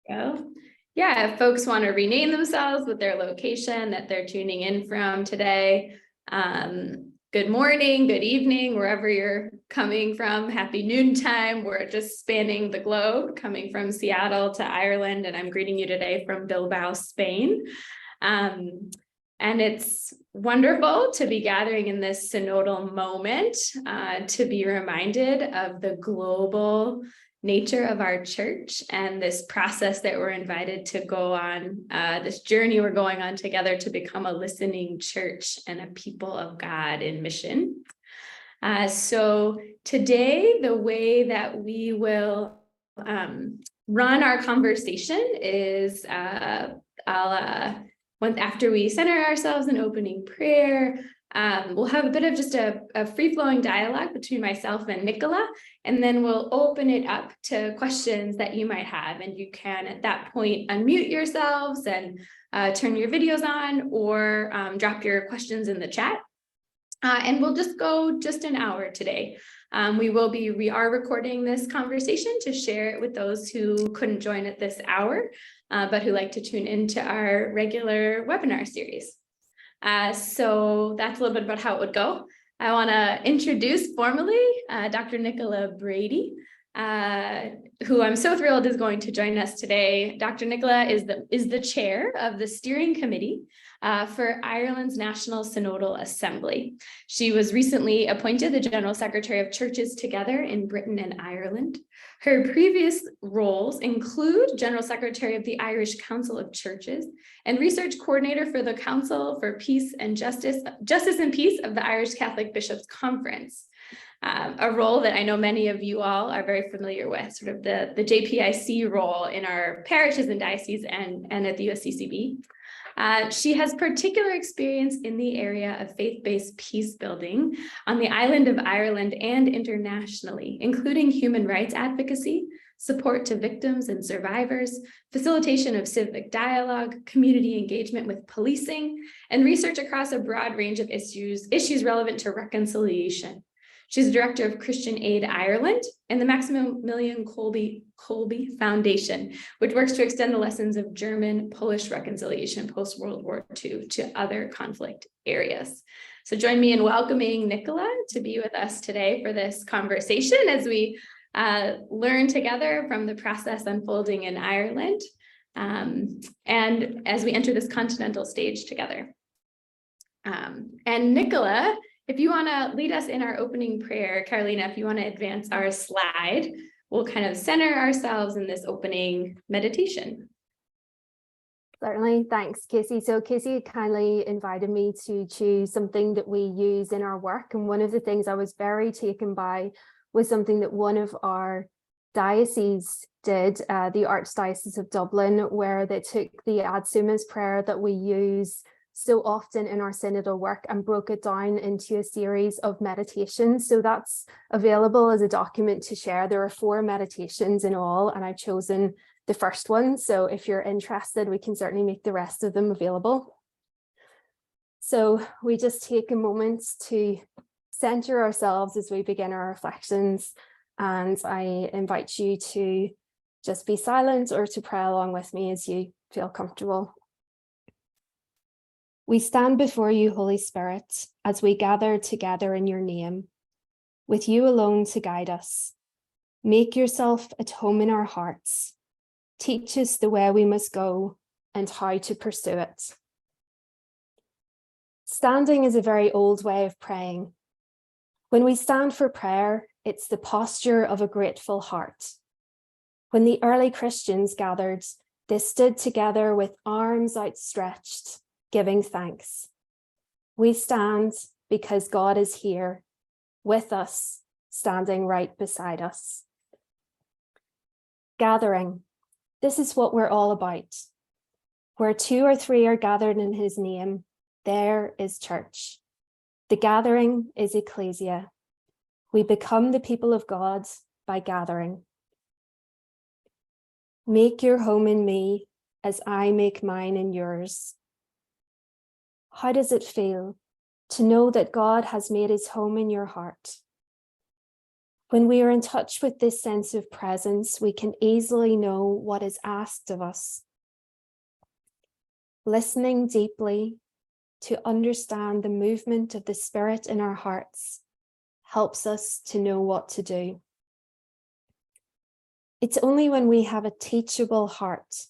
Well, yeah, if folks want to rename themselves with their location that they're tuning in from today, good morning, good evening, wherever you're coming from. Happy noontime. We're just spanning the globe, coming from Seattle to Ireland, and I'm greeting you today from Bilbao, Spain. And it's wonderful to be gathering in this synodal moment, to be reminded of the global nature of our church and this process that we're invited to go on, this journey we're going on together to become a listening church and a people of God in mission. So today, the way that we will run our conversation is after we center ourselves in opening prayer, we'll have a bit of just a free-flowing dialogue between myself and Nicola, and then we'll open it up to questions that you might have. And you can, at that point, unmute yourselves and turn your videos on, or drop your questions in the chat. And we'll just go just an hour today. We are recording this conversation to share it with those who couldn't join at this hour, but who like to tune into our regular webinar series. So that's a little bit about how it would go. I want to introduce formally Dr. Nicola Brady, who I'm so thrilled is going to join us today. Dr. Nicola is the chair of the steering committee for Ireland's National Synodal Assembly. She was recently appointed the General Secretary of Churches Together in Britain and Ireland. Her previous roles include General Secretary of the Irish Council of Churches and Research Coordinator for the Council for Peace and Justice and Peace of the Irish Catholic Bishops' Conference. A role that I know many of you all are very familiar with, sort of the JPIC role in our parishes and dioceses and at the USCCB. She has particular experience in the area of faith-based peace building on the island of Ireland and internationally, including human rights advocacy, support to victims and survivors, facilitation of civic dialogue, community engagement with policing, and research across a broad range of issues relevant to reconciliation. She's director of Christian Aid Ireland and the Maximilian Kolbe Foundation, which works to extend the lessons of German-Polish reconciliation post-World War II to other conflict areas. So join me in welcoming Nicola to be with us today for this conversation as we learn together from the process unfolding in Ireland, and as we enter this continental stage together. And Nicola, if you want to lead us in our opening prayer, Carolina, if you want to advance our slide, we'll kind of center ourselves in this opening meditation. Certainly, thanks, Casey. So Casey kindly invited me to choose something that we use in our work. And one of the things I was very taken by was something that one of our dioceses did, the Archdiocese of Dublin, where they took the Ad Sumas prayer that we use so often in our synodal work and broke it down into a series of meditations. So that's available as a document to share. There are 4 meditations in all, and I've chosen the first one. So if you're interested, we can certainly make the rest of them available. So we just take a moment to center ourselves as we begin our reflections. And I invite you to just be silent or to pray along with me as you feel comfortable. We stand before you, Holy Spirit, as we gather together in your name, with you alone to guide us. Make yourself at home in our hearts. Teach us the way we must go and how to pursue it. Standing is a very old way of praying. When we stand for prayer, it's the posture of a grateful heart. When the early Christians gathered, they stood together with arms outstretched, giving thanks. We stand because God is here with us, standing right beside us. Gathering, this is what we're all about. Where 2 or 3 are gathered in his name, there is church. The gathering is ecclesia. We become the people of God by gathering. Make your home in me as I make mine in yours. How does it feel to know that God has made his home in your heart? When we are in touch with this sense of presence, we can easily know what is asked of us. Listening deeply to understand the movement of the Spirit in our hearts helps us to know what to do. It's only when we have a teachable heart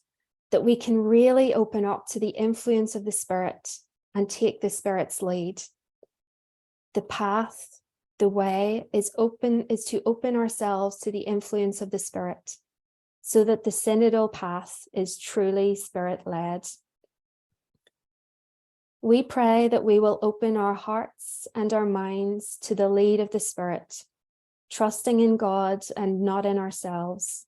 that we can really open up to the influence of the Spirit and take the Spirit's lead. The path, the way is to open ourselves to the influence of the Spirit, so that the synodal path is truly Spirit-led. We pray that we will open our hearts and our minds to the lead of the Spirit, trusting in God and not in ourselves.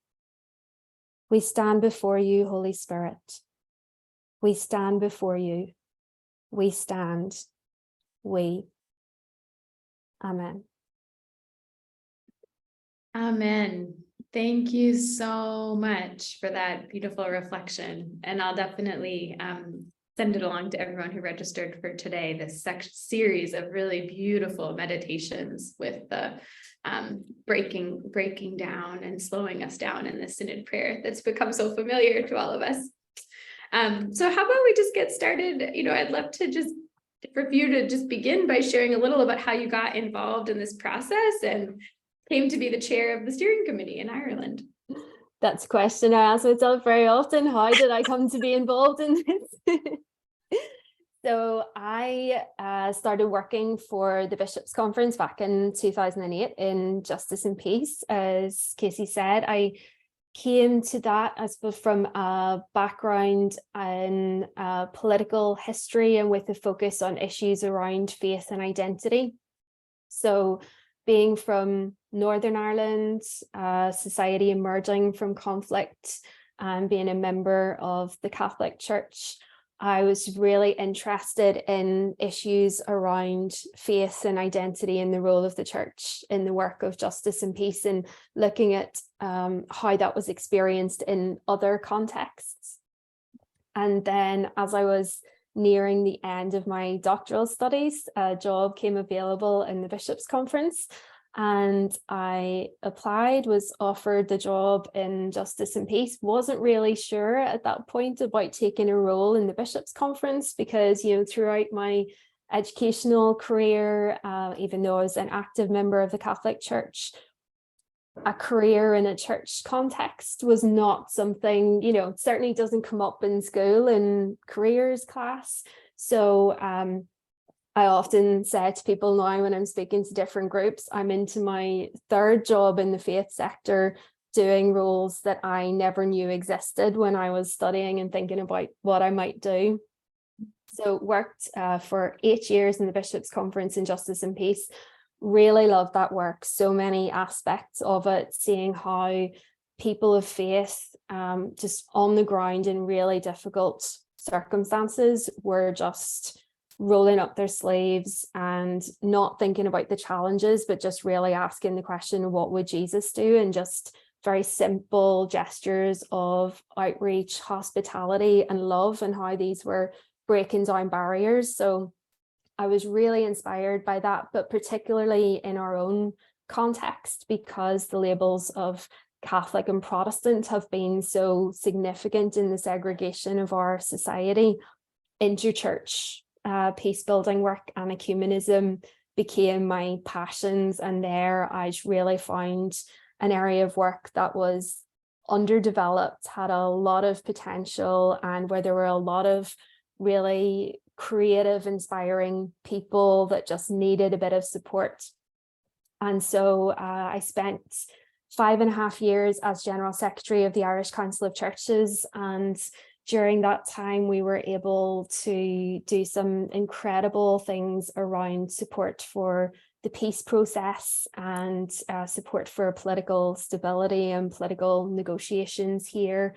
We stand before you, Holy Spirit. We stand before you. We stand. We. Amen. Amen. Thank you so much for that beautiful reflection. And I'll definitely send it along to everyone who registered for today, this series of really beautiful meditations with the breaking down and slowing us down in the synod prayer that's become so familiar to all of us. So how about we just get started? I'd love to for you to just begin by sharing a little about how you got involved in this process and came to be the chair of the steering committee in Ireland. That's a question I ask myself very often. How did I come to be involved in this? So I started working for the Bishops' Conference back in 2008 in Justice and Peace. As Casey said, I came to that, I suppose, from a background in political history and with a focus on issues around faith and identity. So being from Northern Ireland, society emerging from conflict, and being a member of the Catholic Church, I was really interested in issues around faith and identity and the role of the church in the work of justice and peace, and looking at how that was experienced in other contexts. And then as I was nearing the end of my doctoral studies, a job came available in the Bishops' Conference, and I applied, was offered the job in Justice and Peace. Wasn't really sure at that point about taking a role in the Bishops' Conference because, throughout my educational career, even though I was an active member of the Catholic Church, a career in a church context was not something, it certainly doesn't come up in school in careers class. So I often say to people now when I'm speaking to different groups, I'm into my third job in the faith sector, doing roles that I never knew existed when I was studying and thinking about what I might do. So worked for 8 years in the Bishops' Conference in Justice and Peace. Really loved that work. So many aspects of it, seeing how people of faith just on the ground in really difficult circumstances were just rolling up their sleeves and not thinking about the challenges, but just really asking the question, what would Jesus do? And just very simple gestures of outreach, hospitality, and love, and how these were breaking down barriers. So I was really inspired by that, but particularly in our own context, because the labels of Catholic and Protestant have been so significant in the segregation of our society. Interchurch peace building work and ecumenism became my passions, and there I really found an area of work that was underdeveloped, had a lot of potential, and where there were a lot of really creative, inspiring people that just needed a bit of support. And so I spent 5.5 years as General Secretary of the Irish Council of Churches, and during that time, we were able to do some incredible things around support for the peace process and support for political stability and political negotiations here.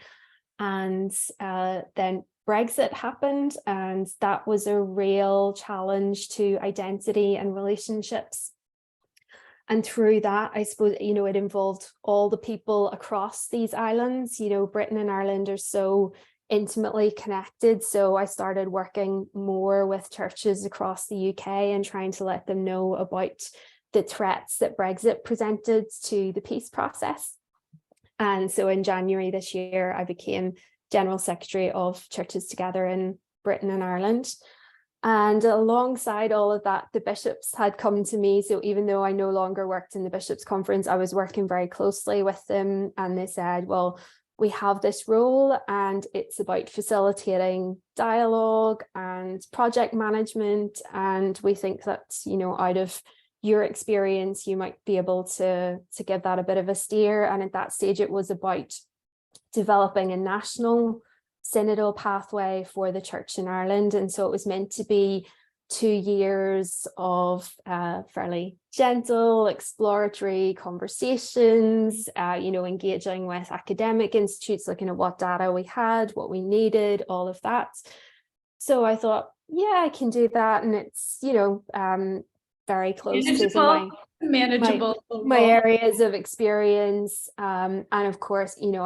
And then Brexit happened, and that was a real challenge to identity and relationships. And through that, I suppose, it involved all the people across these islands. Britain and Ireland are so intimately connected. So I started working more with churches across the UK and trying to let them know about the threats that Brexit presented to the peace process. And so in January this year, I became General Secretary of Churches Together in Britain and Ireland. And alongside all of that, the bishops had come to me. So even though I no longer worked in the bishops' conference, I was working very closely with them. And they said, well, we have this role and it's about facilitating dialogue and project management. And we think that, you know, out of your experience, you might be able to give that a bit of a steer. And at that stage, it was about developing a national synodal pathway for the church in Ireland. And so it was meant to be 2 years of fairly gentle, exploratory conversations, you know, engaging with academic institutes, looking at what data we had, what we needed, all of that. So I thought, yeah, I can do that. And it's, you know, very close to my areas of experience. And of course, you know,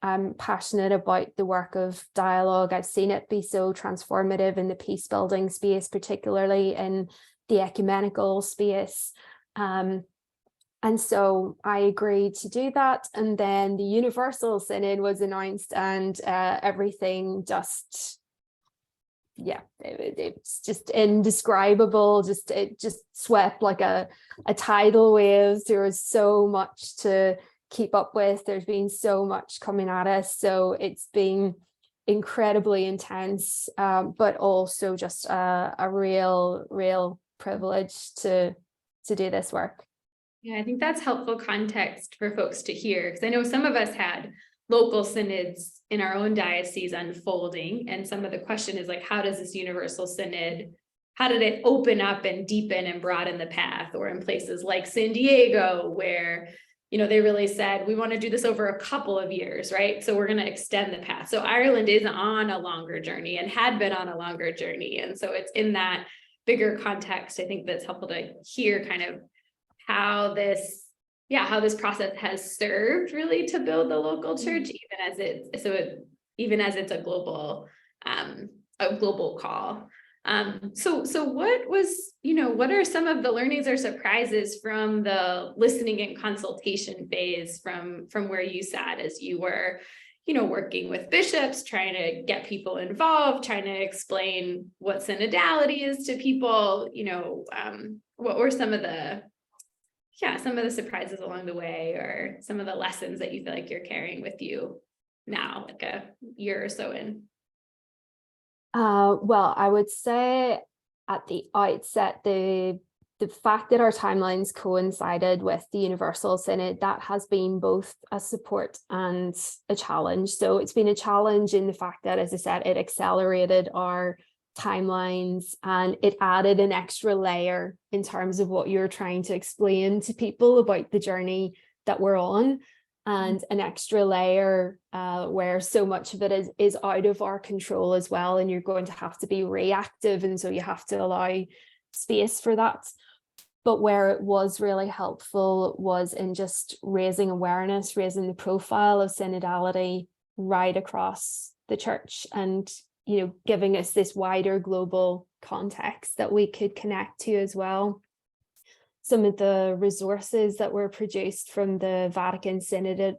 I'm passionate about the work of dialogue. I've seen it be so transformative in the peace building space, particularly in the ecumenical space. And so I agreed to do that. And then the Universal Synod was announced, and everything just, yeah, it's just indescribable. It just swept like a tidal wave. There was so much to keep up with. There's been so much coming at us. So it's been incredibly intense, but also just a real privilege to do this work. Yeah, I think that's helpful context for folks to hear, because I know some of us had local synods in our own diocese unfolding, and some of the question is like, how does this Universal Synod, how did it open up and deepen and broaden the path? Or in places like San Diego, where, you know, they really said, we want to do this over a couple of years, right? So we're going to extend the path. So Ireland is on a longer journey and had been on a longer journey. And so it's in that bigger context, I think that's helpful to hear kind of how this process has served really to build the local church, even as it's a global call. So what was, you know, what are some of the learnings or surprises from the listening and consultation phase from where you sat as you were, you know, working with bishops, trying to get people involved, trying to explain what synodality is to people, you know, what were some of the surprises along the way, or some of the lessons that you feel like you're carrying with you now, like a year or so in? Well, I would say at the outset, the fact that our timelines coincided with the Universal Synod, that has been both a support and a challenge. So it's been a challenge in the fact that, as I said, it accelerated our timelines and it added an extra layer in terms of what you're trying to explain to people about the journey that we're on, and an extra layer where so much of it is out of our control as well, and you're going to have to be reactive, and so you have to allow space for that. But where it was really helpful was in just raising awareness, raising the profile of synodality right across the church, and, you know, giving us this wider global context that we could connect to as well. Some of the resources that were produced from the Vatican Synod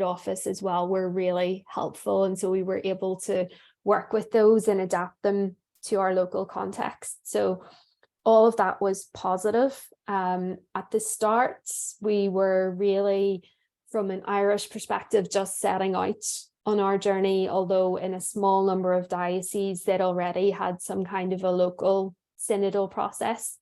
Office as well were really helpful. And so we were able to work with those and adapt them to our local context. So all of that was positive. At the start, we were really, from an Irish perspective, just setting out on our journey, although in a small number of dioceses that already had some kind of a local synodal process.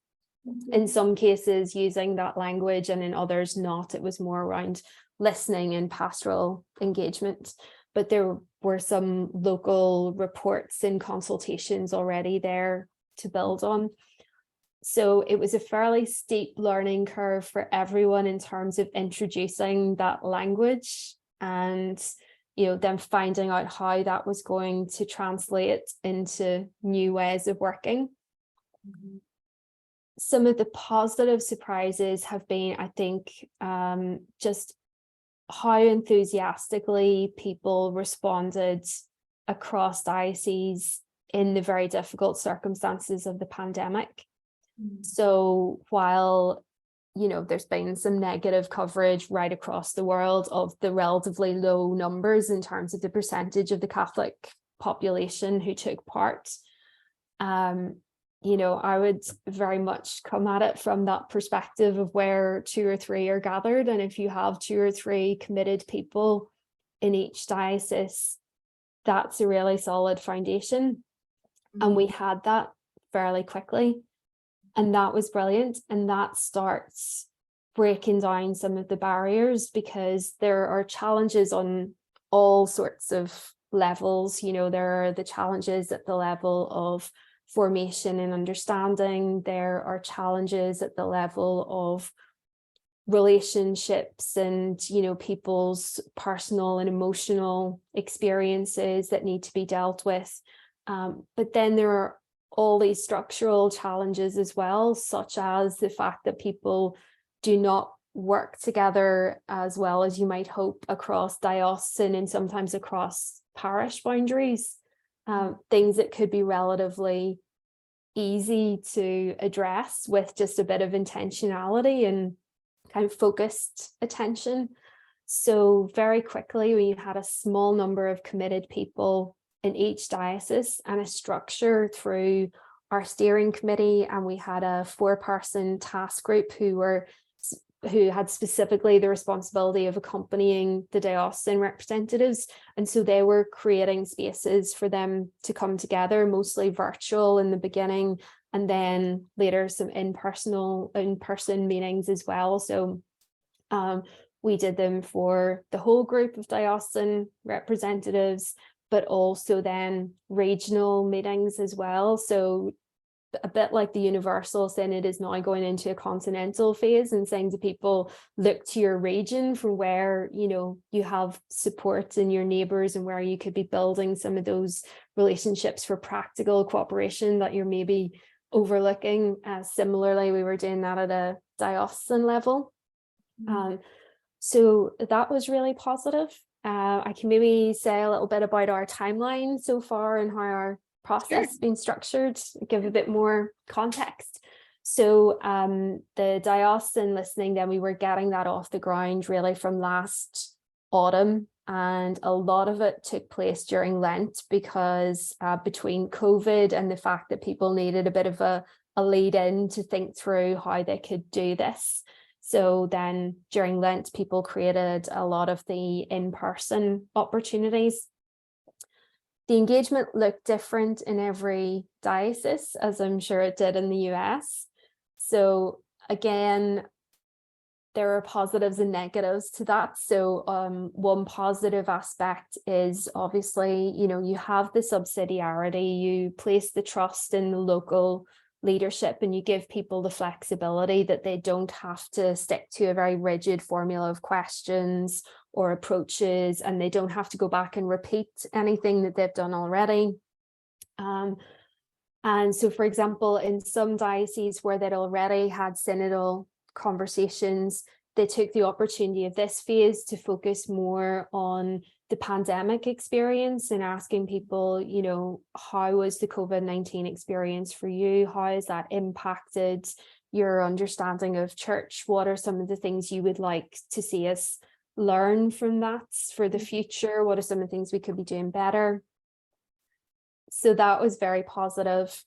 In some cases using that language, and in others not. It was more around listening and pastoral engagement. But there were some local reports and consultations already there to build on. So it was a fairly steep learning curve for everyone in terms of introducing that language, and, you know, then finding out how that was going to translate into new ways of working. Mm-hmm. Some of the positive surprises have been, I think, just how enthusiastically people responded across dioceses in the very difficult circumstances of the pandemic. Mm-hmm. So while there's been some negative coverage right across the world of the relatively low numbers in terms of the percentage of the Catholic population who took part. I would very much come at it from that perspective of where 2 or 3 are gathered. And if you have 2 or 3 committed people in each diocese, that's a really solid foundation. And we had that fairly quickly. And that was brilliant. And that starts breaking down some of the barriers, because there are challenges on all sorts of levels. There are the challenges at the level of formation and understanding. There are challenges at the level of relationships and, people's personal and emotional experiences that need to be dealt with. But then there are all these structural challenges as well, such as the fact that people do not work together as well as you might hope across diocesan and sometimes across parish boundaries. Things that could be relatively easy to address with just a bit of intentionality and kind of focused attention. So very quickly, we had a small number of committed people in each diocese and a structure through our steering committee, and we had a 4-person task group who had specifically the responsibility of accompanying the diocesan representatives. And so they were creating spaces for them to come together, mostly virtual in the beginning, and then later some in-person meetings as well. So we did them for the whole group of diocesan representatives, but also then regional meetings as well. So a bit like the Universal Synod is now going into a continental phase and saying to people, look to your region from where, you have support in your neighbours and where you could be building some of those relationships for practical cooperation that you're maybe overlooking. Similarly, we were doing that at a diocesan level. So that was really positive. I can maybe say a little bit about our timeline so far and how our process has been structured, give a bit more context. So the diocesan listening, then we were getting that off the ground really from last autumn, and a lot of it took place during Lent because between COVID and the fact that people needed a bit of a lead in to think through how they could do this. So then during Lent, people created a lot of the in-person opportunities. The engagement looked different in every diocese, as I'm sure it did in the US. So again, there are positives and negatives to that. So one positive aspect is obviously, you have the subsidiarity, you place the trust in the local leadership, and you give people the flexibility that they don't have to stick to a very rigid formula of questions or approaches, and they don't have to go back and repeat anything that they've done already. And so, for example, in some dioceses where they'd already had synodal conversations, they took the opportunity of this phase to focus more on the pandemic experience and asking people, how was the COVID-19 experience for you? How has that impacted your understanding of church? What are some of the things you would like to see us learn from that for the future? What are some of the things we could be doing better? So that was very positive.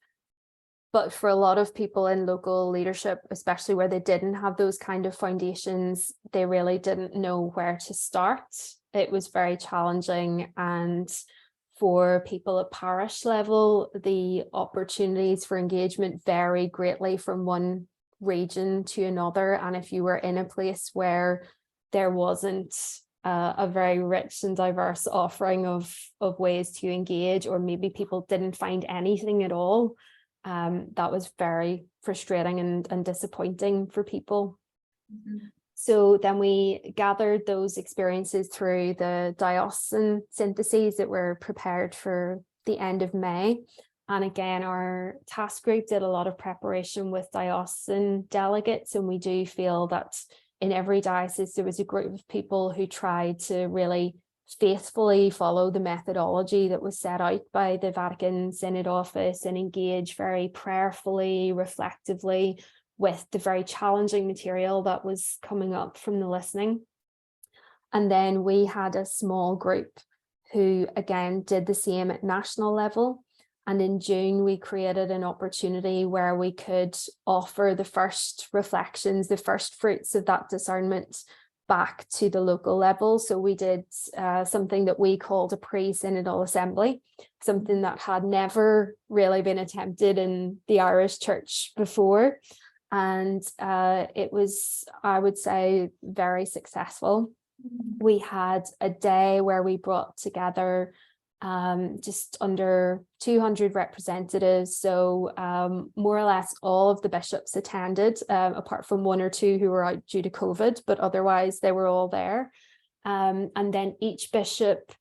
But for a lot of people in local leadership, especially where they didn't have those kind of foundations, they really didn't know where to start. It was very challenging. And for people at parish level, the opportunities for engagement vary greatly from one region to another. And if you were in a place where there wasn't a very rich and diverse offering of ways to engage, or maybe people didn't find anything at all, that was very frustrating and disappointing for people. Mm-hmm. So then we gathered those experiences through the diocesan syntheses that were prepared for the end of May. And again, our task group did a lot of preparation with diocesan delegates, and we do feel that in every diocese there was a group of people who tried to really faithfully follow the methodology that was set out by the Vatican Synod Office and engage very prayerfully, reflectively with the very challenging material that was coming up from the listening. And then we had a small group who again did the same at national level. And in June, we created an opportunity where we could offer the first reflections, the first fruits of that discernment back to the local level. So we did something that we called a pre-synodal assembly, something that had never really been attempted in the Irish church before. And it was, I would say, very successful. We had a day where we brought together just under 200 representatives. So more or less all of the bishops attended, apart from one or two who were out due to COVID, but otherwise they were all there. And then each bishop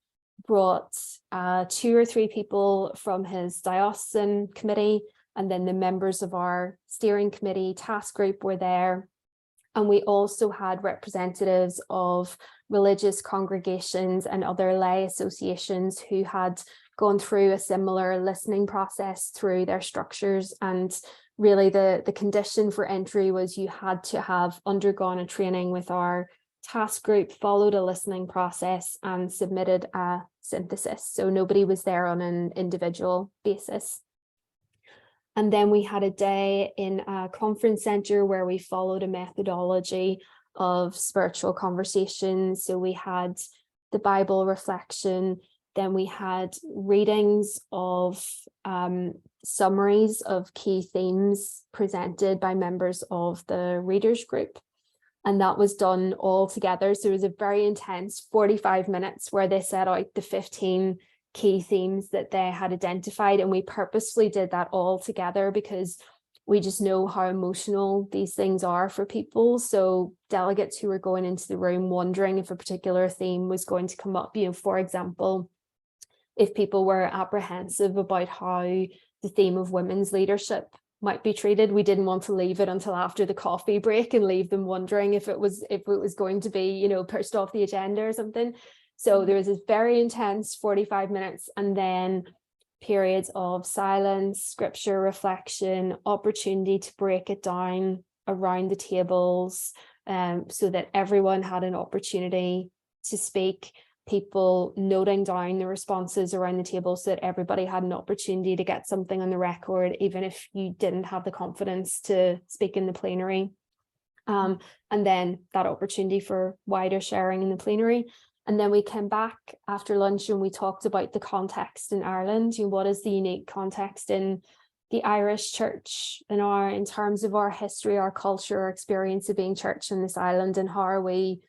brought 2 or 3 people from his diocesan committee, and then the members of our steering committee task group were there. And we also had representatives of religious congregations and other lay associations who had gone through a similar listening process through their structures. And really the condition for entry was you had to have undergone a training with our task group, followed a listening process, and submitted a synthesis. So nobody was there on an individual basis. And then we had a day in a conference center where we followed a methodology of spiritual conversations. So we had the Bible reflection, then we had readings of summaries of key themes presented by members of the readers group. And that was done all together. So it was a very intense 45 minutes where they set out the 15 key themes that they had identified. And we purposefully did that all together because we just know how emotional these things are for people. So delegates who were going into the room wondering if a particular theme was going to come up, for example, if people were apprehensive about how the theme of women's leadership might be treated, we didn't want to leave it until after the coffee break and leave them wondering if it was going to be, pushed off the agenda or something. So there was this very intense 45 minutes, and then periods of silence, scripture reflection, opportunity to break it down around the tables, so that everyone had an opportunity to speak, people noting down the responses around the table so that everybody had an opportunity to get something on the record, even if you didn't have the confidence to speak in the plenary. And then that opportunity for wider sharing in the plenary. And then we came back after lunch and we talked about the context in Ireland. What is the unique context in the Irish church in terms of our history, our culture, our experience of being church in this island, and how are we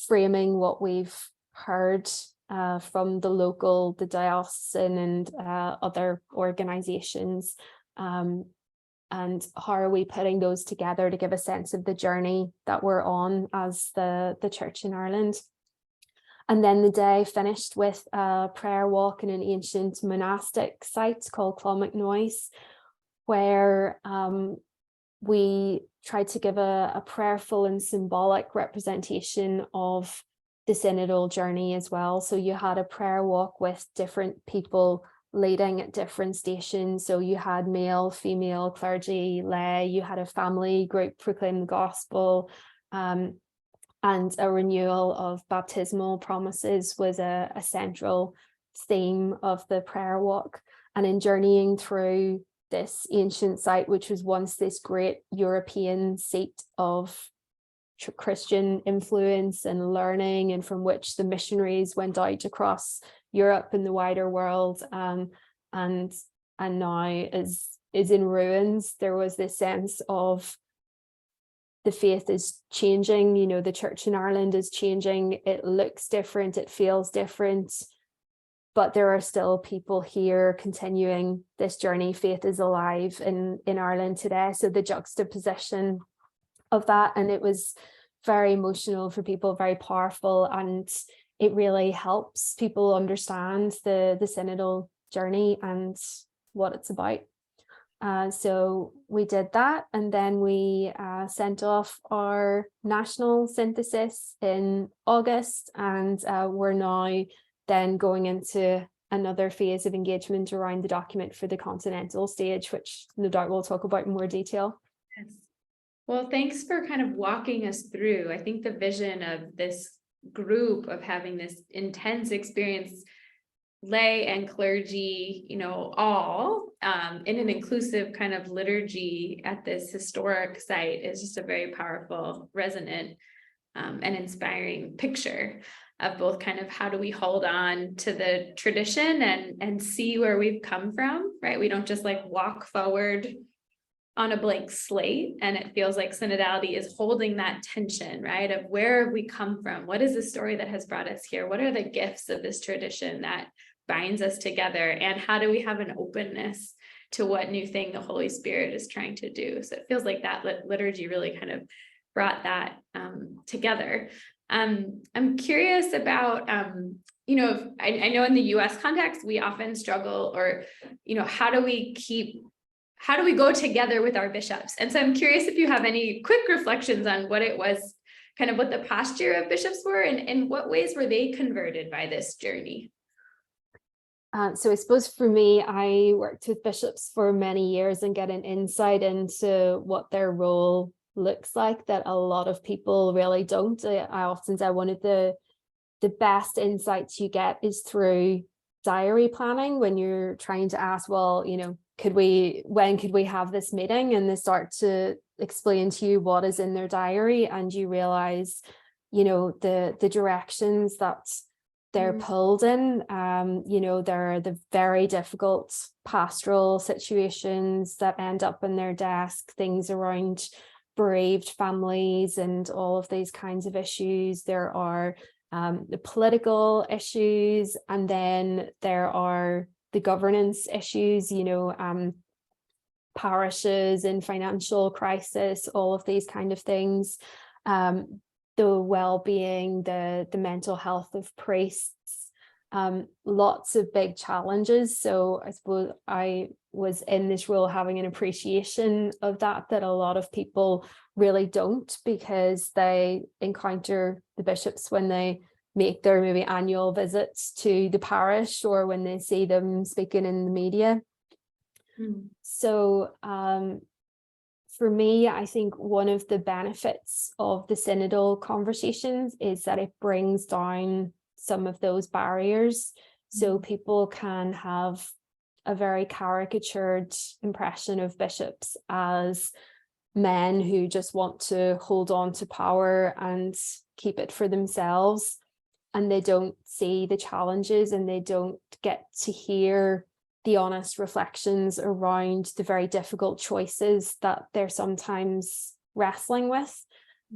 framing what we've heard from the diocesan and other organizations, and how are we putting those together to give a sense of the journey that we're on as the church in Ireland. And then the day finished with a prayer walk in an ancient monastic site called Clonmacnoise, where we tried to give a prayerful and symbolic representation of the synodal journey as well. So you had a prayer walk with different people leading at different stations. So you had male, female, clergy, lay, you had a family group proclaim the gospel, and a renewal of baptismal promises was a central theme of the prayer walk. And in journeying through this ancient site, which was once this great European seat of Christian influence and learning, and from which the missionaries went out across Europe and the wider world, and now is in ruins, there was this sense of the faith is changing, the church in Ireland is changing, it looks different, it feels different, but there are still people here continuing this journey. Faith is alive in Ireland today. So the juxtaposition of that, and it was very emotional for people, very powerful, and it really helps people understand the synodal journey and what it's about. So we did that, and then we sent off our national synthesis in August, and we're now then going into another phase of engagement around the document for the continental stage, which no doubt we'll talk about in more detail. Yes. Well, thanks for kind of walking us through. I think the vision of this group of having this intense experience, lay and clergy, all in an inclusive kind of liturgy at this historic site is just a very powerful, resonant, and inspiring picture of both kind of how do we hold on to the tradition and see where we've come from, right? We don't just like walk forward on a blank slate. And it feels like synodality is holding that tension, right? Of where have we come from? What is the story that has brought us here? What are the gifts of this tradition that binds us together? And how do we have an openness to what new thing the Holy Spirit is trying to do? So it feels like that liturgy really kind of brought that together. I'm curious about, I know in the US context, we often struggle or, how do we go together with our bishops? And so I'm curious if you have any quick reflections on what it was, kind of what the posture of bishops were and in what ways were they converted by this journey? So I suppose for me, I worked with bishops for many years and get an insight into what their role looks like that a lot of people really don't. I often say one of the best insights you get is through diary planning, when you're trying to ask, well, when could we have this meeting? And they start to explain to you what is in their diary, and you realize, the directions that they're pulled in. There are the very difficult pastoral situations that end up in their desk, things around bereaved families and all of these kinds of issues. There are the political issues, and then there are the governance issues, parishes in financial crisis, all of these kind of things, the well-being, the mental health of priests, lots of big challenges. So I suppose I was in this role having an appreciation of that a lot of people really don't, because they encounter the bishops when they make their maybe annual visits to the parish or when they see them speaking in the media. So for me, I think one of the benefits of the synodal conversations is that it brings down some of those barriers, so people can have a very caricatured impression of bishops as men who just want to hold on to power and keep it for themselves, and they don't see the challenges and they don't get to hear the honest reflections around the very difficult choices that they're sometimes wrestling with.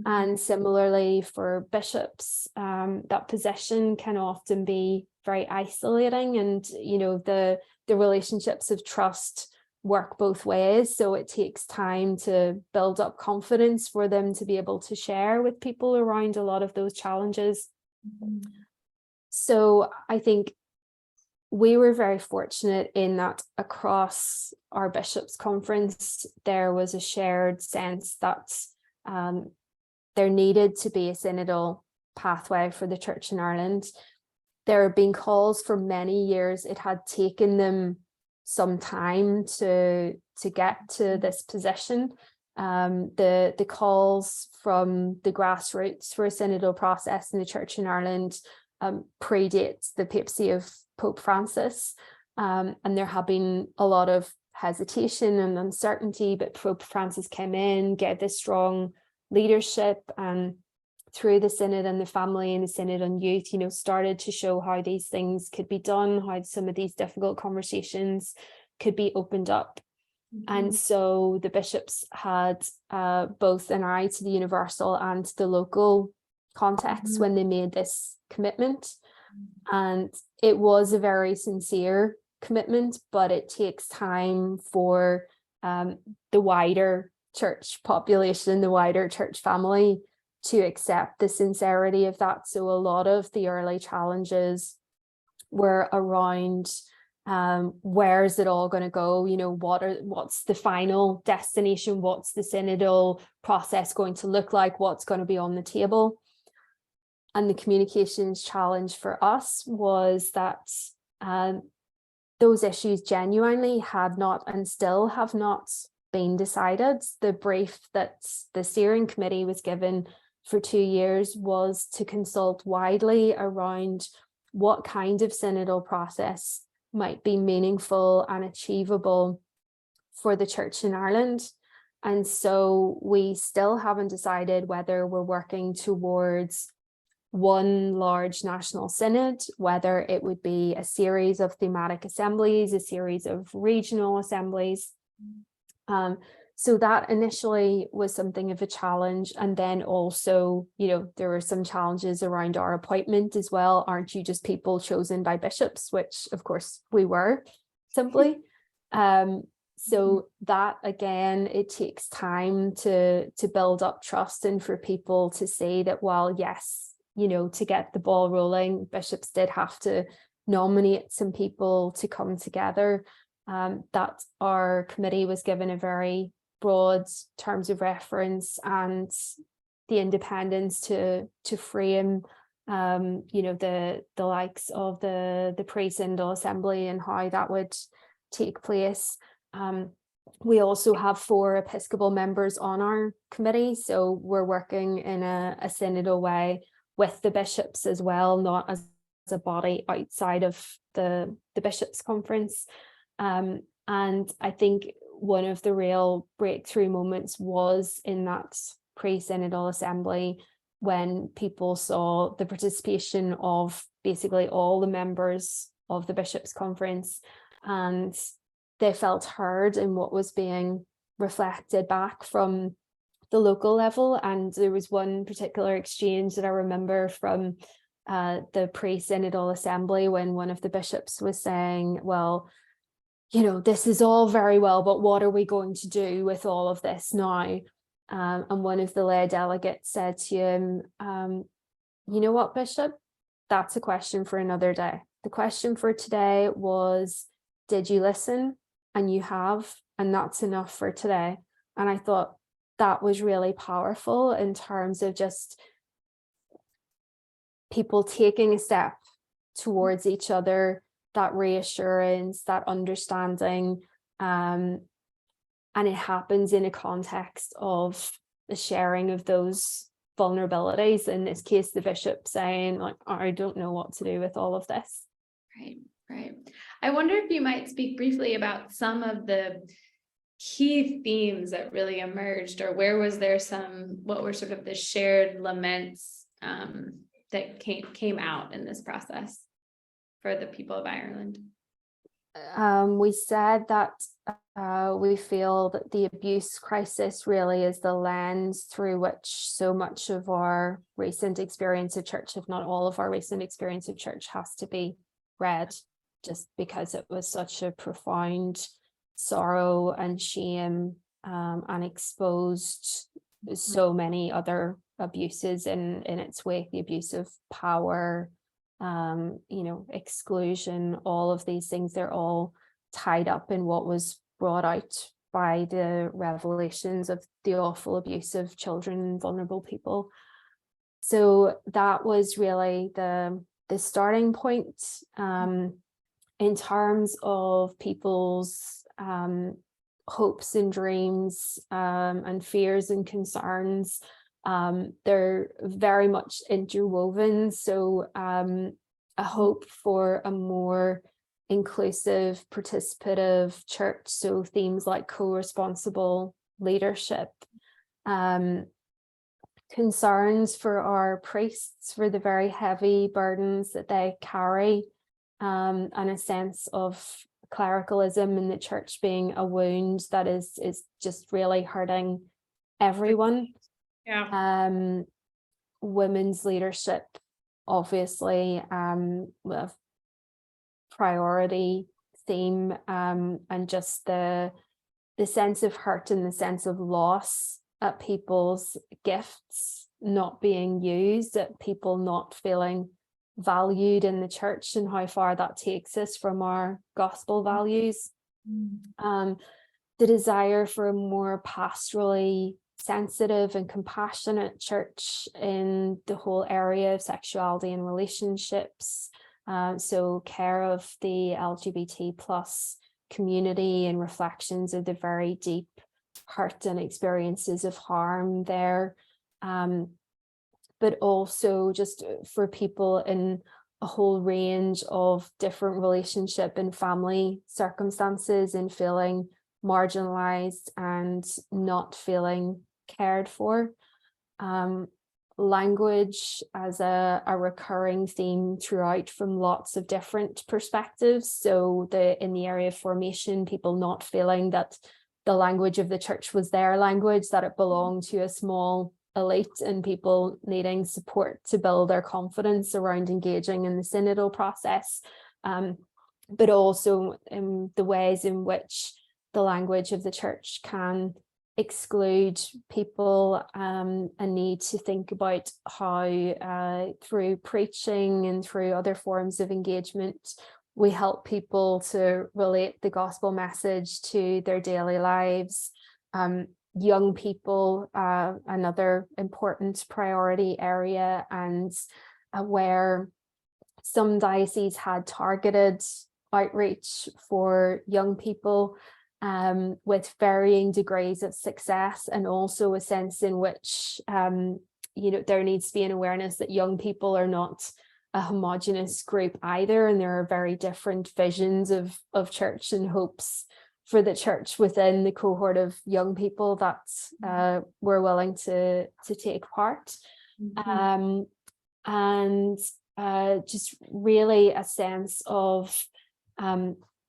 And similarly for bishops, that position can often be very isolating, and the relationships of trust work both ways. So it takes time to build up confidence for them to be able to share with people around a lot of those challenges. So I think we were very fortunate in that across our bishops' conference, there was a shared sense that there needed to be a synodal pathway for the Church in Ireland. There have been calls for many years. It had taken them some time to get to this position. The calls from the grassroots for a synodal process in the Church in Ireland predates the papacy of Pope Francis, and there have been a lot of hesitation and uncertainty, but Pope Francis came in, gave this strong leadership, and through the synod and the family and the synod on youth, started to show how these things could be done, how some of these difficult conversations could be opened up. And so the bishops had both an eye to the universal and the local context when they made this commitment. And it was a very sincere commitment, but it takes time for the wider church population, the wider church family to accept the sincerity of that. So a lot of the early challenges were around where is it all going to go? What's the final destination? What's the synodal process going to look like? What's going to be on the table? And the communications challenge for us was that those issues genuinely had not and still have not been decided. The brief that the steering committee was given for 2 years was to consult widely around what kind of synodal process might be meaningful and achievable for the church in Ireland. And so we still haven't decided whether we're working towards one large national synod, whether it would be a series of thematic assemblies, a series of regional assemblies. So that initially was something of a challenge. And then also, there were some challenges around our appointment as well. Aren't you just people chosen by bishops? Which of course we were, simply. So that, again, it takes time to build up trust and for people to see that, while yes, to get the ball rolling, bishops did have to nominate some people to come together, that our committee was given a very broad terms of reference and the independence to frame the likes of the pre-synodal assembly and how that would take place. We also have 4 Episcopal members on our committee, so we're working in a synodal way with the bishops as well, not as a body outside of the bishops' conference. And I think one of the real breakthrough moments was in that pre-synodal assembly, when people saw the participation of basically all the members of the bishops' conference, and they felt heard in what was being reflected back from the local level. And there was one particular exchange that I remember from the pre-synodal assembly, when one of the bishops was saying, well, this is all very well, but what are we going to do with all of this now? And one of the lay delegates said to him, you know what, Bishop, that's a question for another day. The question for today was, did you listen? And you have, and that's enough for today. And I thought that was really powerful in terms of just people taking a step towards each other, that reassurance, that understanding. And it happens in a context of the sharing of those vulnerabilities. In this case, the bishop saying, like, I don't know what to do with all of this. Right. I wonder if you might speak briefly about some of the key themes that really emerged, or where was there what were sort of the shared laments that came out in this process for the people of Ireland? We said that we feel that the abuse crisis really is the lens through which so much of our recent experience of church, if not all of our recent experience of church, has to be read, just because it was such a profound sorrow and shame, and exposed so many other abuses in its wake, the abuse of power, exclusion, all of these things, they're all tied up in what was brought out by the revelations of the awful abuse of children and vulnerable people. So that was really the starting point. In terms of people's hopes and dreams and fears and concerns, they're very much interwoven. So a hope for a more inclusive, participative church. So themes like co-responsible leadership, concerns for our priests, for the very heavy burdens that they carry, and a sense of clericalism in the church being a wound that is just really hurting everyone. Yeah. Women's leadership, obviously, with priority theme, and just the sense of hurt and the sense of loss at people's gifts not being used, at people not feeling valued in the church, and how far that takes us from our gospel values. The desire for a more pastorally sensitive and compassionate church in the whole area of sexuality and relationships, so care of the LGBT plus community and reflections of the very deep hurt and experiences of harm there, but also just for people in a whole range of different relationship and family circumstances and feeling marginalized and not feeling cared for. Language as a recurring theme throughout from lots of different perspectives. So in the area of formation, people not feeling that the language of the church was their language, that it belonged to a small elite, and people needing support to build their confidence around engaging in the synodal process, but also in the ways in which the language of the church can exclude people, and need to think about how through preaching and through other forms of engagement we help people to relate the gospel message to their daily lives. Young people, another important priority area, and where some dioceses had targeted outreach for young people, with varying degrees of success, and also a sense in which there needs to be an awareness that young people are not a homogenous group either, and there are very different visions of church and hopes for the church within the cohort of young people that were willing to take part. And just really a sense of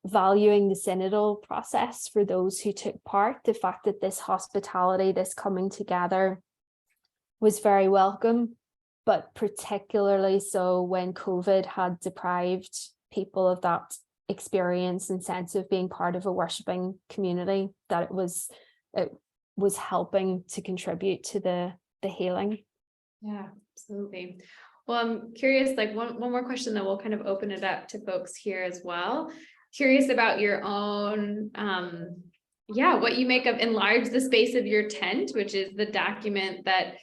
valuing the synodal process for those who took part. The fact that this hospitality, this coming together, was very welcome, but particularly so when COVID had deprived people of that experience and sense of being part of a worshiping community, that it was helping to contribute to the healing. Yeah, absolutely. Well, I'm curious, like one more question, that we'll kind of open it up to folks here as well. Curious about your own, what you make of Enlarge the Space of Your Tent, which is the document that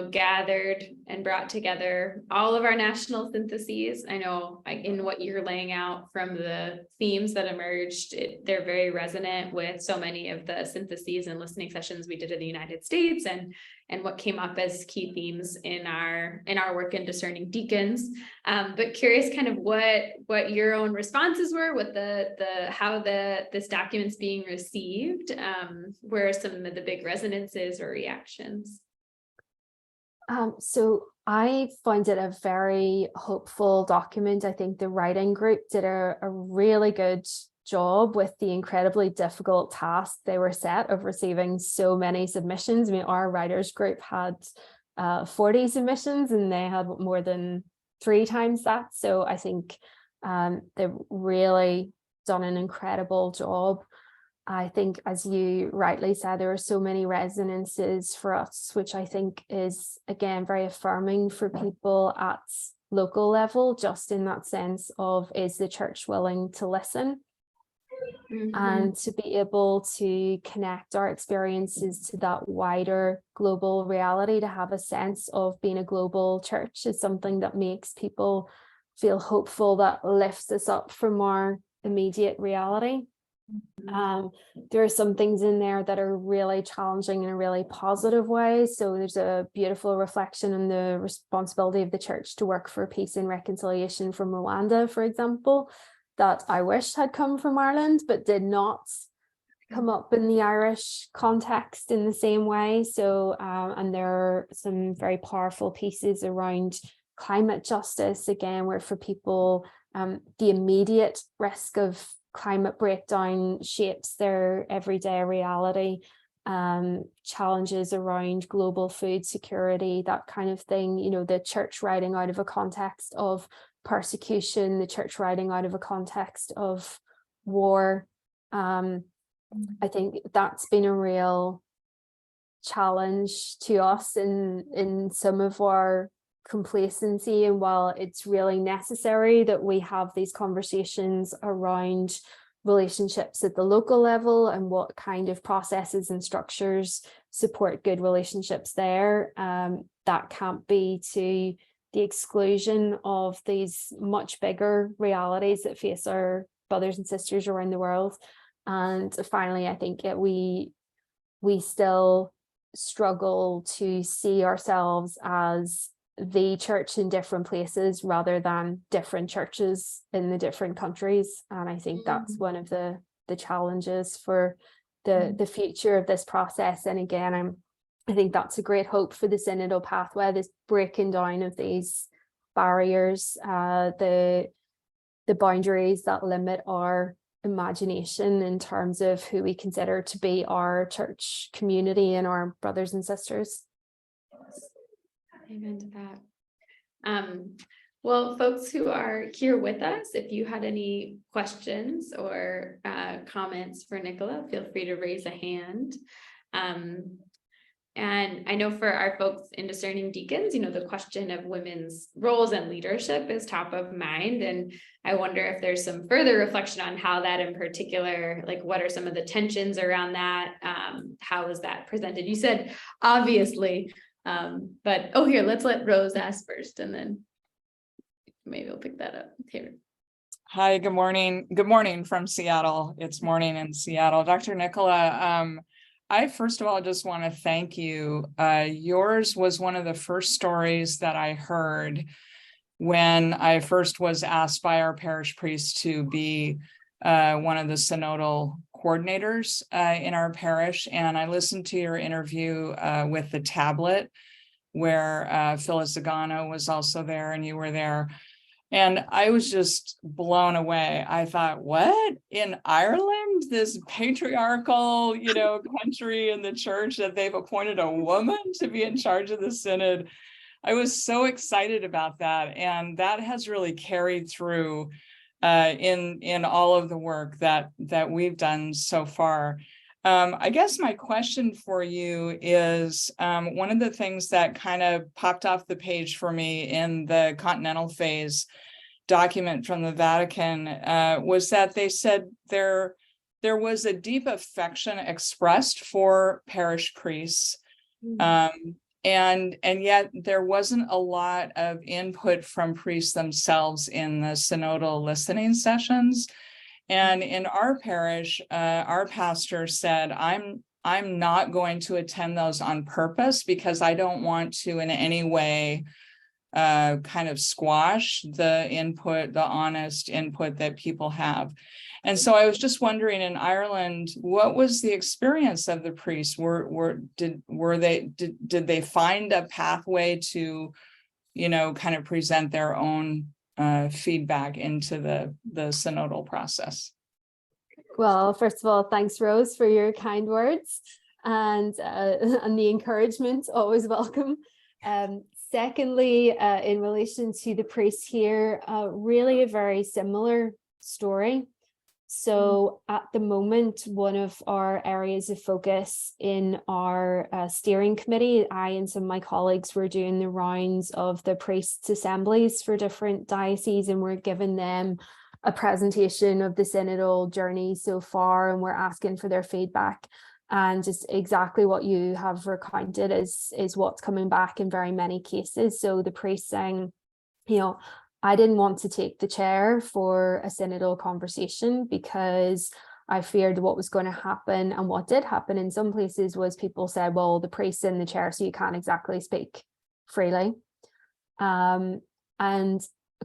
gathered and brought together all of our national syntheses. I know in what you're laying out from the themes that emerged, they're very resonant with so many of the syntheses and listening sessions we did in the United States, and what came up as key themes in our work in discerning deacons. But curious kind of what your own responses were, what how this document's being received, where are some of the big resonances or reactions? So I find it a very hopeful document. I think the writing group did a really good job with the incredibly difficult task they were set of receiving so many submissions. I mean, our writers group had 40 submissions, and they had more than 3 times that. So I think they've really done an incredible job. I think, as you rightly said, there are so many resonances for us, which I think is, again, very affirming for people at local level, just in that sense of, is the church willing to listen? And to be able to connect our experiences to that wider global reality, to have a sense of being a global church, is something that makes people feel hopeful, that lifts us up from our immediate reality. There are some things in there that are really challenging in a really positive way. So there's a beautiful reflection on the responsibility of the church to work for peace and reconciliation from Rwanda, for example, that I wish had come from Ireland, but did not come up in the Irish context in the same way. So, and there are some very powerful pieces around climate justice, again, where for people, the immediate risk of climate breakdown shapes their everyday reality, challenges around global food security, that kind of thing. The church writing out of a context of persecution, the church writing out of a context of war. I think that's been a real challenge to us in some of our complacency, and while it's really necessary that we have these conversations around relationships at the local level and what kind of processes and structures support good relationships there, that can't be to the exclusion of these much bigger realities that face our brothers and sisters around the world. And finally, I think we we still struggle to see ourselves as the church in different places rather than different churches in the different countries. And I think that's one of the challenges for the future of this process. And again, I think that's a great hope for the synodal pathway, this breaking down of these barriers, the boundaries that limit our imagination in terms of who we consider to be our church community and our brothers and sisters. Amen to that. Well, folks who are here with us, if you had any questions or comments for Nicola, feel free to raise a hand. And I know for our folks in Discerning Deacons, the question of women's roles and leadership is top of mind. And I wonder if there's some further reflection on how that in particular, like what are some of the tensions around that? How is that presented? You said, obviously, but here, let's let Rose ask first, and then maybe we'll pick that up here. Hi, good morning. Good morning from Seattle. It's morning in Seattle. Dr. Nicola, I first of all just want to thank you. Yours was one of the first stories that I heard when I first was asked by our parish priest to be one of the synodal coordinators in our parish. And I listened to your interview with the tablet where Phyllis Zagano was also there and you were there. And I was just blown away. I thought, what? In Ireland, this patriarchal, country in the church, that they've appointed a woman to be in charge of the synod. I was so excited about that. And that has really carried through in all of the work that we've done so far. I guess my question for you is one of the things that kind of popped off the page for me in the continental phase document from the Vatican was that they said there was a deep affection expressed for parish priests, and yet there wasn't a lot of input from priests themselves in the synodal listening sessions. And in our parish, our pastor said, I'm not going to attend those on purpose because I don't want to in any way kind of squash the input, the honest input that people have. And so I was just wondering, in Ireland, what was the experience of the priests? Did they find a pathway to, kind of present their own feedback into the synodal process? Well, first of all, thanks, Rose, for your kind words and the encouragement, always welcome. Secondly, in relation to the priests here, really a very similar story. So at the moment, one of our areas of focus in our steering committee, I and some of my colleagues were doing the rounds of the priests' assemblies for different dioceses, and we're giving them a presentation of the synodal journey so far, and we're asking for their feedback. And just exactly what you have recounted is what's coming back in very many cases. So the priest saying, I didn't want to take the chair for a synodal conversation because I feared what was going to happen. And what did happen in some places was people said, well, the priest's in the chair, so you can't exactly speak freely. And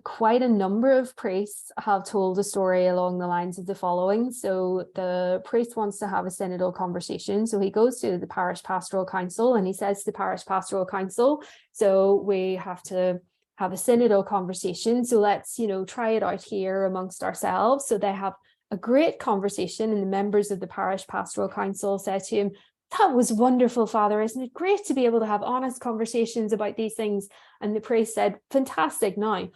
quite a number of priests have told a story along the lines of the following. So the priest wants to have a synodal conversation. So he goes to the parish pastoral council and he says to the parish pastoral council, so we have to have a synodal conversation. So let's, try it out here amongst ourselves. So they have a great conversation, and the members of the parish pastoral council said to him, that was wonderful, Father. Isn't it great to be able to have honest conversations about these things? And the priest said, fantastic. Now,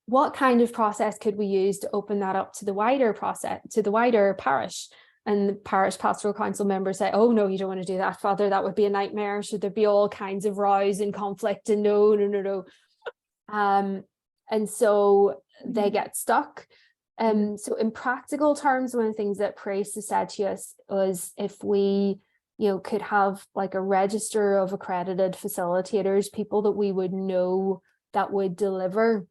what kind of process could we use to open that up to the wider process, to the wider parish? And the parish pastoral council members say, oh, no, you don't want to do that, Father. That would be a nightmare. Should there be all kinds of rows and conflict? And no. And so they get stuck. So in practical terms, one of the things that priests has said to us was if we, could have like a register of accredited facilitators, people that we would know that would deliver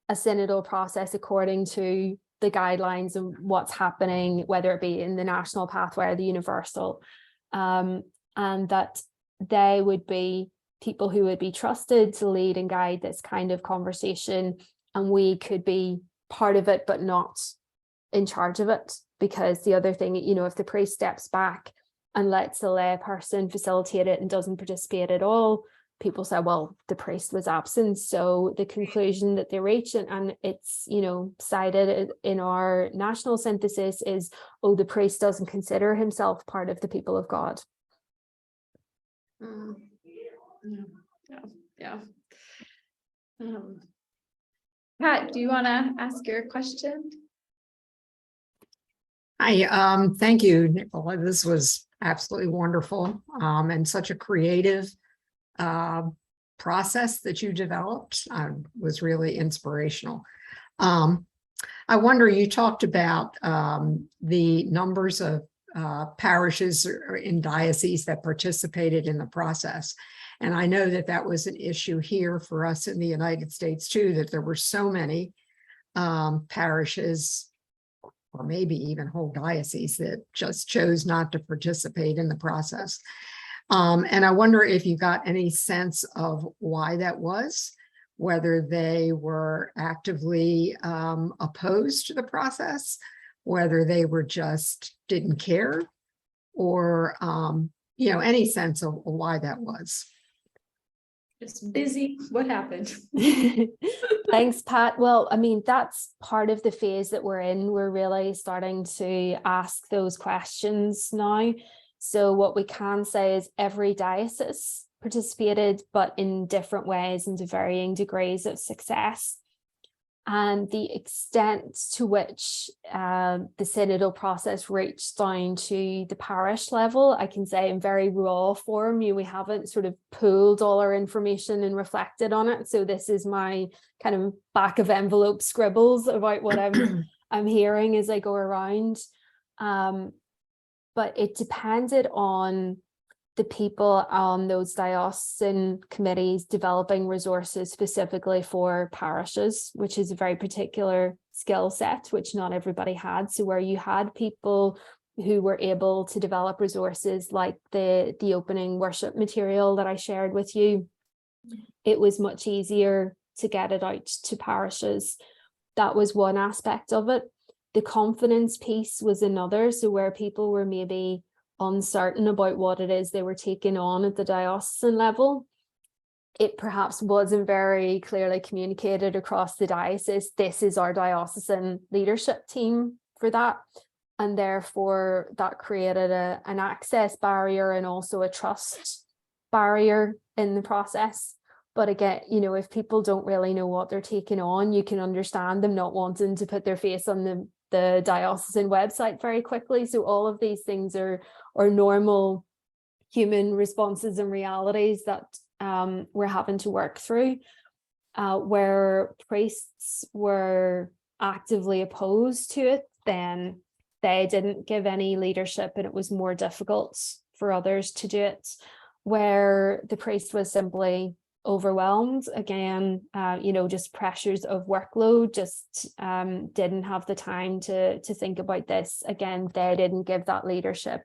a synodal process according to the guidelines and what's happening, whether it be in the national pathway or the universal, and that they would be people who would be trusted to lead and guide this kind of conversation, and we could be part of it but not in charge of it. Because the other thing, if the priest steps back and lets the lay person facilitate it and doesn't participate at all, people say, well, the priest was absent. So the conclusion that they reach, and it's cited in our national synthesis, is, oh, the priest doesn't consider himself part of the people of God. Yeah. Pat, do you want to ask your question? Hi, thank you, Nicola. This was absolutely wonderful, and such a creative process that you developed was really inspirational. I wonder, you talked about the numbers of parishes in dioceses that participated in the process. And I know that that was an issue here for us in the United States too, that there were so many parishes, or maybe even whole dioceses, that just chose not to participate in the process. And I wonder if you got any sense of why that was, whether they were actively opposed to the process, whether they were just didn't care, or any sense of why that was. Just busy. What happened? Thanks, Pat. Well, I mean, that's part of the phase that we're in. We're really starting to ask those questions now. So what we can say is every diocese participated, but in different ways and to varying degrees of success. And the extent to which the synodal process reached down to the parish level, I can say in very raw form. We haven't sort of pooled all our information and reflected on it. So this is my kind of back of envelope scribbles about what I'm hearing as I go around. But it depended on the people on those diocesan committees developing resources specifically for parishes, which is a very particular skill set, which not everybody had. So where you had people who were able to develop resources like the opening worship material that I shared with you, it was much easier to get it out to parishes. That was one aspect of it. The confidence piece was another. So where people were maybe uncertain about what it is they were taking on at the diocesan level, it perhaps wasn't very clearly communicated across the diocese. This is our diocesan leadership team for that. And therefore that created an access barrier and also a trust barrier in the process. But again, if people don't really know what they're taking on, you can understand them not wanting to put their face on the diocesan website very quickly. So all of these things are normal human responses and realities that we're having to work through. Where priests were actively opposed to it, then they didn't give any leadership and it was more difficult for others to do it. Where the priest was simply overwhelmed, again, just pressures of workload, just didn't have the time to think about this. Again, they didn't give that leadership,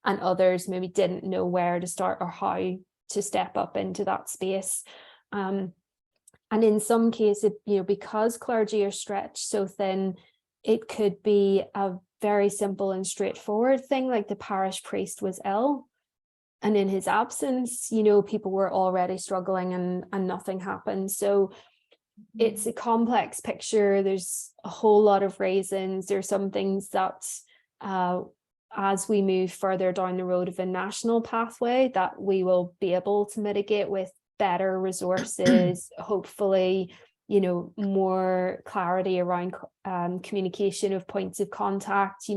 and others maybe didn't know where to start or how to step up into that space. And in some cases, because clergy are stretched so thin, it could be a very simple and straightforward thing, like the parish priest was ill. And in his absence, people were already struggling and nothing happened. So it's a complex picture. There's a whole lot of reasons. There's some things that as we move further down the road of a national pathway, that we will be able to mitigate with better resources, hopefully, more clarity around communication of points of contact,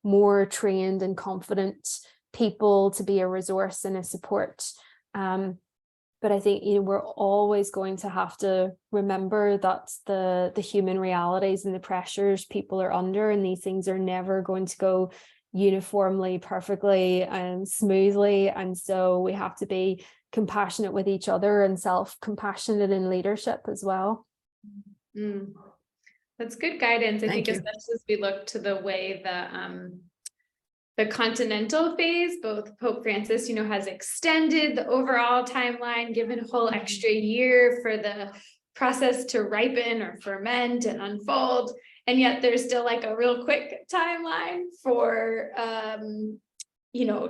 more trained and confident people to be a resource and a support. But I think we're always going to have to remember that the human realities and the pressures people are under, and these things are never going to go uniformly, perfectly and smoothly. And so we have to be compassionate with each other and self-compassionate in leadership as well. That's good guidance. I think you. especially as we look to the way that the continental phase. Both Pope Francis, has extended the overall timeline, given a whole extra year for the process to ripen or ferment and unfold. And yet there's still like a real quick timeline for,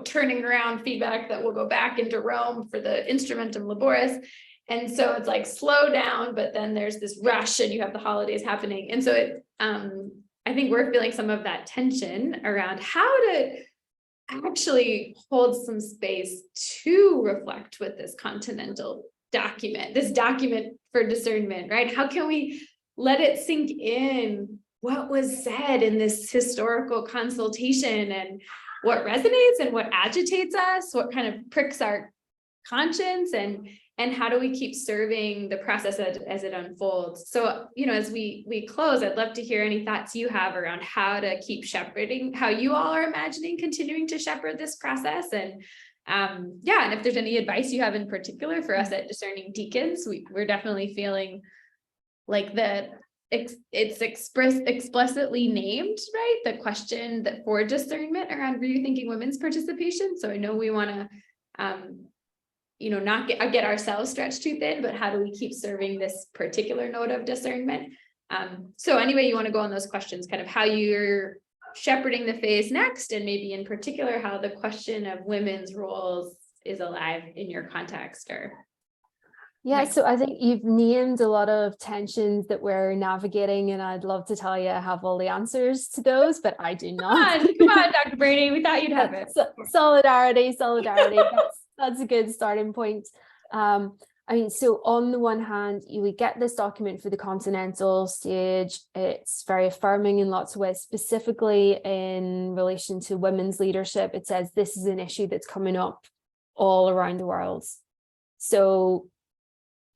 turning around feedback that will go back into Rome for the Instrumentum Laboris. And so it's like slow down, but then there's this rush and you have the holidays happening. And so I think we're feeling some of that tension around how to actually hold some space to reflect with this continental document, this document for discernment, right? How can we let it sink in what was said in this historical consultation, and what resonates and what agitates us, what kind of pricks our conscience, and how do we keep serving the process as it unfolds? So, as we close, I'd love to hear any thoughts you have around how to keep shepherding, how you all are imagining continuing to shepherd this process. And and if there's any advice you have in particular for us at Discerning Deacons, we're definitely feeling like it's explicitly named, right? The question that for discernment around rethinking women's participation. So I know we want to, not get ourselves stretched too thin, but how do we keep serving this particular note of discernment? So anyway, you want to go on those questions, kind of how you're shepherding the phase next, and maybe in particular, how the question of women's roles is alive in your context, or. Yeah, so I think you've named a lot of tensions that we're navigating, and I'd love to tell you I have all the answers to those, but I do not. Come on, Dr. Brady, we thought you'd have it. Solidarity. That's a good starting point. So on the one hand, we get this document for the continental stage. It's very affirming in lots of ways, specifically in relation to women's leadership. It says this is an issue that's coming up all around the world. So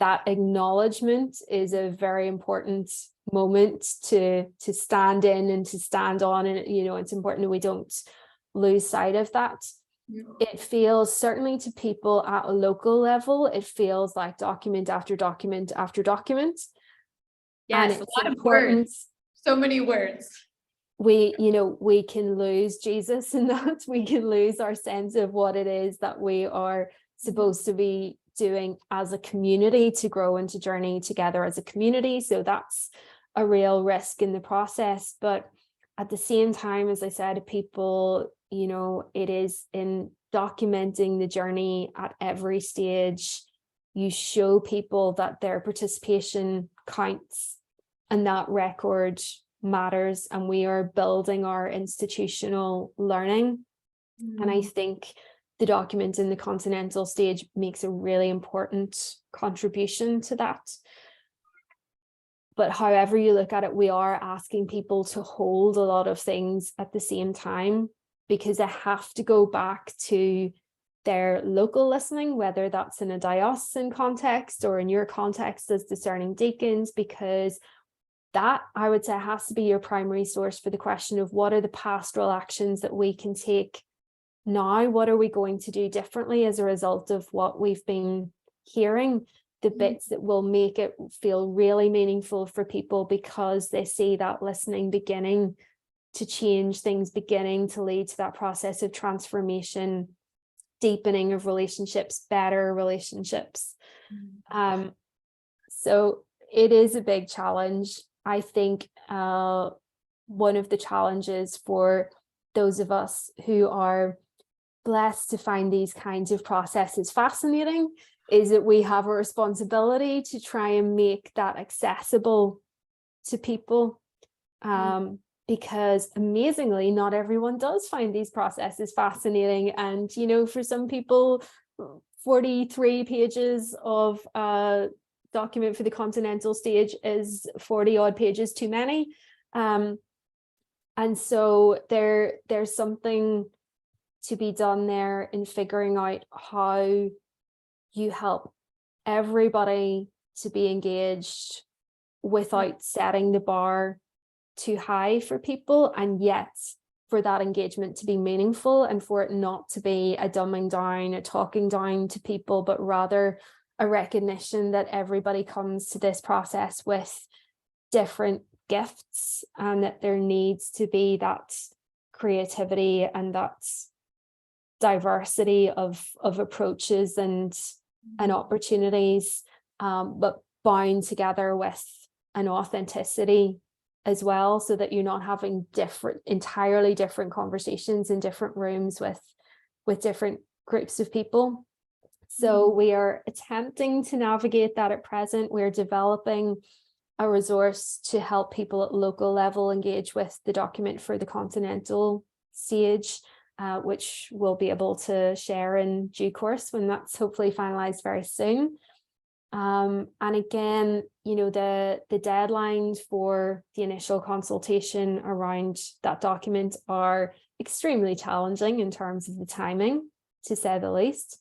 that acknowledgement is a very important moment to stand in and to stand on. And, it's important that we don't lose sight of that. It feels, certainly to people at a local level, it feels like document after document after document. Yes, and a lot of words, so many words. We can lose Jesus in that. We can lose our sense of what it is that we are supposed to be doing as a community to grow and to journey together as a community. So that's a real risk in the process. But at the same time, as I said, people, it is in documenting the journey at every stage. You show people that their participation counts and that record matters, and we are building our institutional learning. And I think the document in the continental stage makes a really important contribution to that. But however you look at it, we are asking people to hold a lot of things at the same time, because they have to go back to their local listening, whether that's in a diocesan context or in your context as discerning deacons, because that, I would say, has to be your primary source for the question of what are the pastoral actions that we can take now? What are we going to do differently as a result of what we've been hearing? The bits that will make it feel really meaningful for people, because they see that listening beginning to change things, beginning to lead to that process of transformation, deepening of relationships, better relationships. So it is a big challenge. I think one of the challenges for those of us who are blessed to find these kinds of processes fascinating is that we have a responsibility to try and make that accessible to people, because amazingly, not everyone does find these processes fascinating. And, for some people, 43 pages of document for the continental stage is 40 odd pages too many. And so there's something to be done there in figuring out how you help everybody to be engaged without setting the bar too high for people, and yet for that engagement to be meaningful and for it not to be a dumbing down, a talking down to people, but rather a recognition that everybody comes to this process with different gifts, and that there needs to be that creativity and that's diversity of approaches and opportunities, but bound together with an authenticity as well, so that you're not having entirely different conversations in different rooms with different groups of people. So we are attempting to navigate that at present. We're developing a resource to help people at local level engage with the document for the continental stage, which we'll be able to share in due course when that's hopefully finalized very soon. And again, you know, the deadlines for the initial consultation around that document are extremely challenging in terms of the timing, to say the least.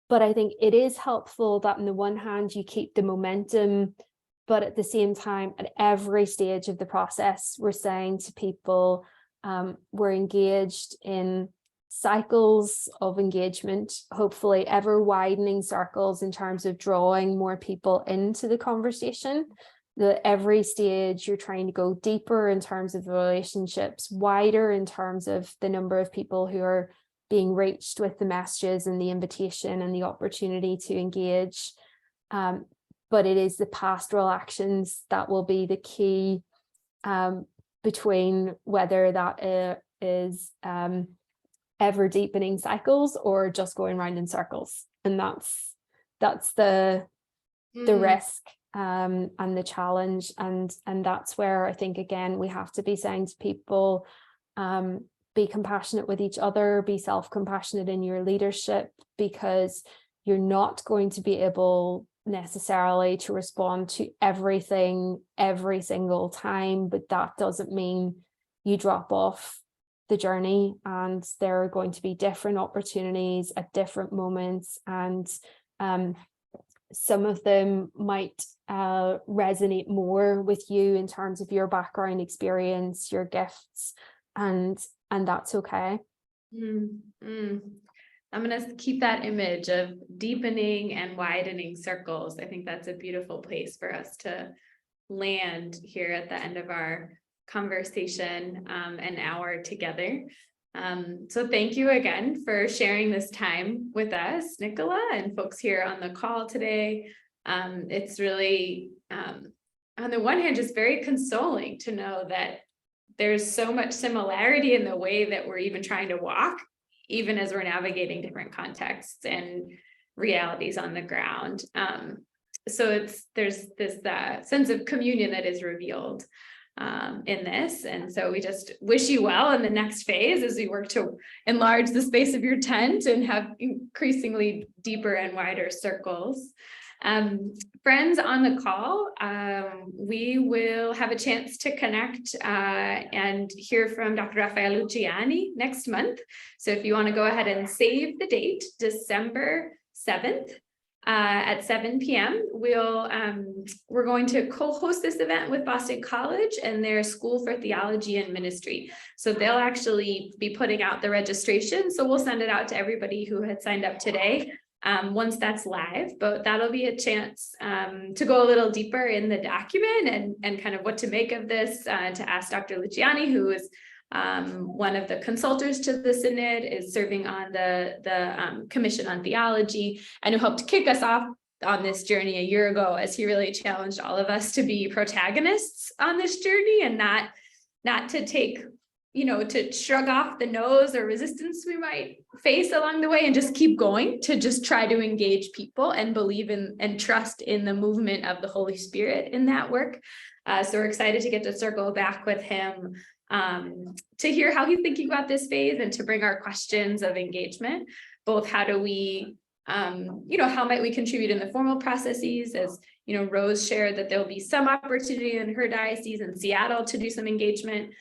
But I think it is helpful that on the one hand, you keep the momentum, but at the same time, at every stage of the process, we're saying to people, we're engaged in cycles of engagement, hopefully ever widening circles in terms of drawing more people into the conversation. That every stage you're trying to go deeper in terms of the relationships, wider in terms of the number of people who are being reached with the messages and the invitation and the opportunity to engage. But it is the pastoral actions that will be the key between whether that is ever deepening cycles or just going round in circles. And that's the risk and the challenge. And that's where I think, again, we have to be saying to people, be compassionate with each other, be self-compassionate in your leadership, because you're not going to be able necessarily to respond to everything every single time, but that doesn't mean you drop off the journey, and there are going to be different opportunities at different moments, and some of them might resonate more with you in terms of your background experience, your gifts, and that's okay. I'm going to keep that image of deepening and widening circles. I think that's a beautiful place for us to land here at the end of our conversation, an hour together. So thank you again for sharing this time with us, Nicola, and folks here on the call today. It's really, on the one hand, just very consoling to know that there's so much similarity in the way that we're even trying to walk, even as we're navigating different contexts and realities on the ground. So there's this sense of communion that is revealed in this. And so we just wish you well in the next phase as we work to enlarge the space of your tent and have increasingly deeper and wider circles. Friends on the call, we will have a chance to connect and hear from Dr. Raffaele Luciani next month. So if you want to go ahead and save the date, December 7th at 7 p.m. We're going to co-host this event with Boston College and their School for Theology and Ministry. So they'll actually be putting out the registration. So we'll send it out to everybody who had signed up today. Once that's live, but that'll be a chance to go a little deeper in the document and kind of what to make of this, to ask Dr. Luciani, who is one of the consultors to the Synod, is serving on the Commission on Theology, and who helped kick us off on this journey a year ago, as he really challenged all of us to be protagonists on this journey and not to take, to shrug off the nose or resistance we might face along the way and just keep going, to just try to engage people and believe in and trust in the movement of the Holy Spirit in that work. So we're excited to get to circle back with him to hear how he's thinking about this phase and to bring our questions of engagement, both how do we, how might we contribute in the formal processes, as Rose shared that there'll be some opportunity in her diocese in Seattle to do some engagement.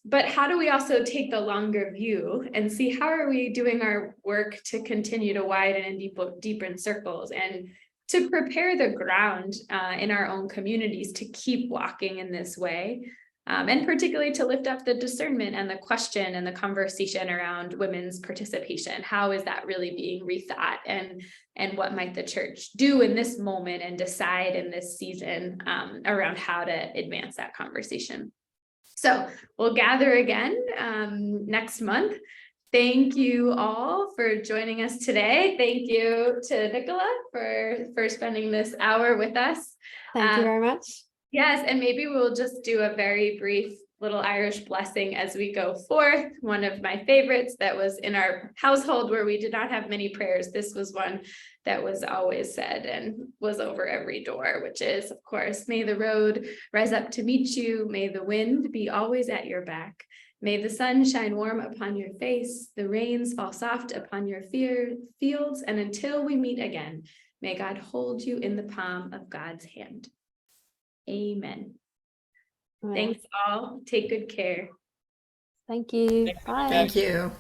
But how do we also take the longer view and see how are we doing our work to continue to widen and deepen circles, and to prepare the ground in our own communities to keep walking in this way, and particularly to lift up the discernment and the question and the conversation around women's participation. How is that really being rethought, and what might the church do in this moment and decide in this season around how to advance that conversation? So we'll gather again next month. Thank you all for joining us today. Thank you to Nicola for spending this hour with us. Thank you very much. Yes, and maybe we'll just do a very brief little Irish blessing as we go forth. One of my favorites that was in our household where we did not have many prayers. This was one that was always said and was over every door, which is, of course, may the road rise up to meet you. May the wind be always at your back. May the sun shine warm upon your face, the rains fall soft upon your fields, and until we meet again, may God hold you in the palm of God's hand. Amen. Amen. Thanks all. Take good care. Thank you. Bye. Thank you.